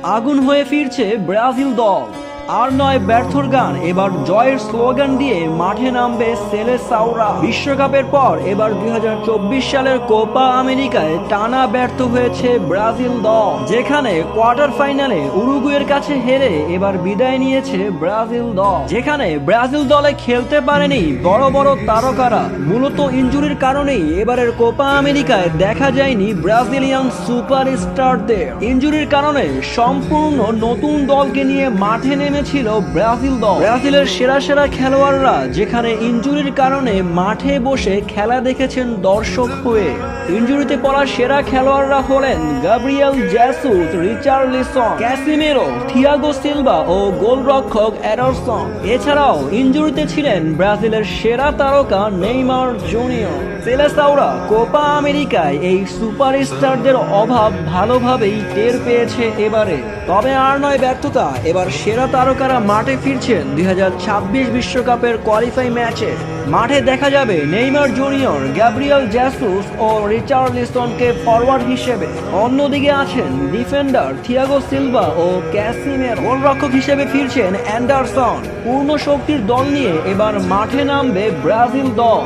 আগুন হয়ে ফিরছে ব্রাজিল দল। আর নয় ব্যর্থর গান, এবার জয়ের স্লোগান দিয়ে মাঠে নামবে সেলেসাওরা। বিশ্বকাপের পর এবার 2024 সালের কোপা আমেরিকায় টানা ব্যর্থ হয়েছে ব্রাজিল দল, যেখানে কোয়ার্টার ফাইনালে উরুগুয়ের কাছে হেরে এবার বিদায় নিয়েছে ব্রাজিল দল। যেখানে ব্রাজিল দলে খেলতে পারেনি বড় বড় তারকারা, মূলত ইনজুরির কারণেই এবারের কোপা আমেরিকায় দেখা যায়নি ব্রাজিলিয়ান সুপারস্টারদের। ইনজুরির কারণে সম্পূর্ণ নতুন দলকে নিয়ে মাঠে নেমেছিল ব্রাজিল দল। ব্রাজিলের সেরা সেরা খেলোয়াড়রা যেখানে ইনজুরির কারণে মাঠে বসে খেলা দেখেছেন দর্শক হয়ে। ইনজুরিতে পড়া সেরা খেলোয়াড়রা হলেন Gabriel Jesus, Richarlison, Casemiro, Thiago Silva ও গোলরক্ষক এডারসন। এছাড়াও ইনজুরিতে ছিলেন ব্রাজিলের সেরা তারকা নেইমার জুনিয়র। সেলেসাওরা কোপা আমেরিকায় এই সুপারস্টারদের অভাব ভালোভাবেই টের পেয়েছে এবারে। তবে আর নয় ব্যর্থতা, এবার সেরা তারকারা মাঠে ফিরছেন 2026 বিশ্বকাপের কোয়ালিফাই ম্যাচে। মাঠে দেখা যাবে নেইমার জুনিয়র, গ্যাব্রিয়েল জেসুস ও রিচার্লিসনকে ফরওয়ার্ড হিসেবে। অন্যদিকে আছেন ডিফেন্ডার থিয়াগো সিলভা ও ক্যাসিমেরো। গোলরক্ষক হিসেবে ফিরছেন অ্যান্ডারসন। পূর্ণ শক্তির দল নিয়ে এবার মাঠে নামবে ব্রাজিল দল।